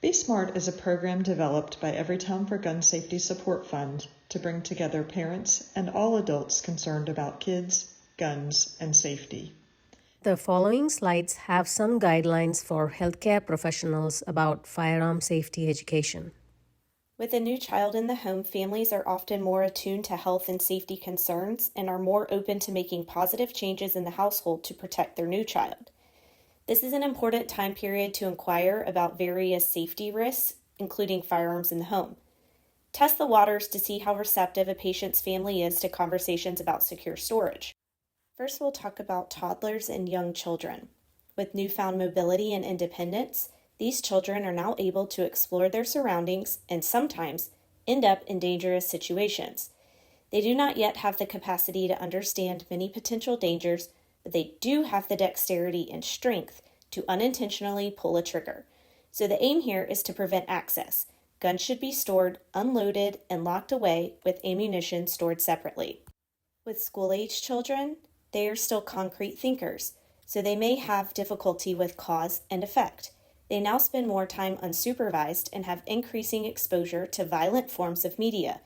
Be Smart is a program developed by Everytown for Gun Safety Support Fund to bring together parents and all adults concerned about kids, guns, and safety. The following slides have some guidelines for healthcare professionals about firearm safety education. With a new child in the home, families are often more attuned to health and safety concerns and are more open to making positive changes in the household to protect their new child. This is an important time period to inquire about various safety risks, including firearms in the home. Test the waters to see how receptive a patient's family is to conversations about secure storage. First, we'll talk about toddlers and young children. With newfound mobility and independence, these children are now able to explore their surroundings and sometimes end up in dangerous situations. They do not yet have the capacity to understand many potential dangers, but they do have the dexterity and strength to unintentionally pull a trigger. So the aim here is to prevent access. Guns should be stored, unloaded, and locked away with ammunition stored separately. With school-age children, they are still concrete thinkers, so they may have difficulty with cause and effect. They now spend more time unsupervised and have increasing exposure to violent forms of media,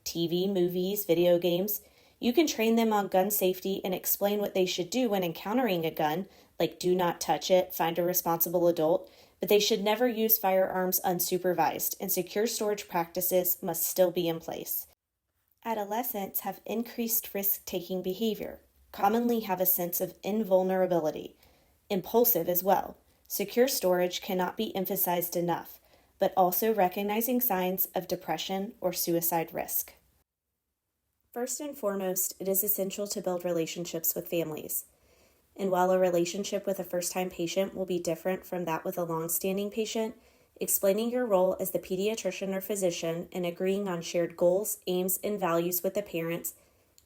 TV, movies, video games. You can train them on gun safety and explain what they should do when encountering a gun, like do not touch it, find a responsible adult, but they should never use firearms unsupervised, and secure storage practices must still be in place. Adolescents have increased risk-taking behavior, commonly have a sense of invulnerability, impulsive as well. Secure storage cannot be emphasized enough, but also recognizing signs of depression or suicide risk. First and foremost, it is essential to build relationships with families. And while a relationship with a first-time patient will be different from that with a long-standing patient, explaining your role as the pediatrician or physician and agreeing on shared goals, aims, and values with the parents,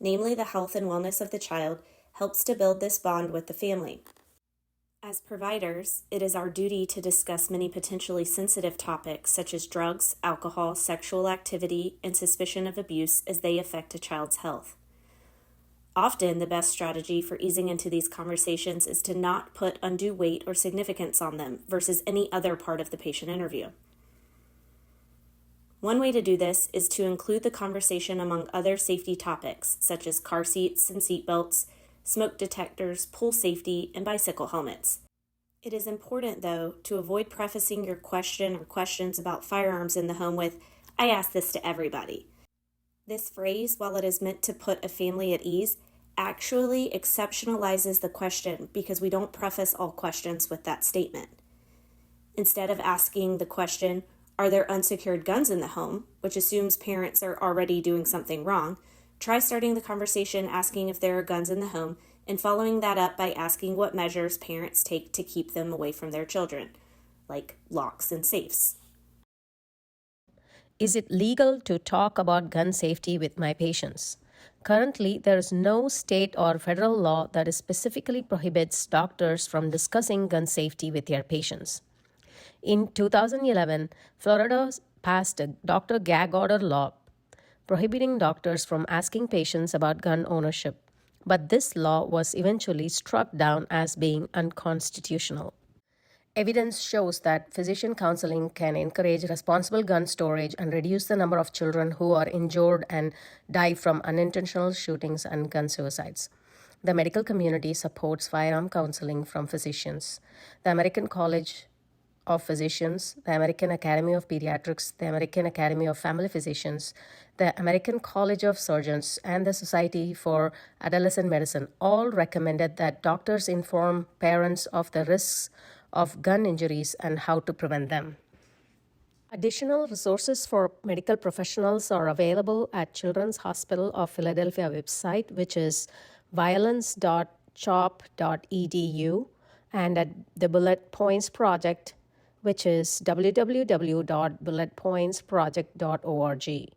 namely the health and wellness of the child, helps to build this bond with the family. As providers, it is our duty to discuss many potentially sensitive topics such as drugs, alcohol, sexual activity, and suspicion of abuse as they affect a child's health. Often, the best strategy for easing into these conversations is to not put undue weight or significance on them versus any other part of the patient interview. One way to do this is to include the conversation among other safety topics such as car seats and seat belts, smoke detectors, pool safety, and bicycle helmets. It is important, though, to avoid prefacing your question or questions about firearms in the home with, "I ask this to everybody." This phrase, while it is meant to put a family at ease, actually exceptionalizes the question because we don't preface all questions with that statement. Instead of asking the question, "Are there unsecured guns in the home?" which assumes parents are already doing something wrong, try starting the conversation asking if there are guns in the home and following that up by asking what measures parents take to keep them away from their children, like locks and safes. Is it legal to talk about gun safety with my patients? Currently, there is no state or federal law that specifically prohibits doctors from discussing gun safety with their patients. In 2011, Florida passed a doctor gag order law prohibiting doctors from asking patients about gun ownership, but this law was eventually struck down as being unconstitutional. Evidence shows that physician counseling can encourage responsible gun storage and reduce the number of children who are injured and die from unintentional shootings and gun suicides. The medical community supports firearm counseling from physicians. The American College of Physicians, the American Academy of Pediatrics, the American Academy of Family Physicians, the American College of Surgeons, and the Society for Adolescent Medicine all recommended that doctors inform parents of the risks of gun injuries and how to prevent them. Additional resources for medical professionals are available at Children's Hospital of Philadelphia website, which is violence.chop.edu, and at the Bullet Points Project, which is www.bulletpointsproject.org.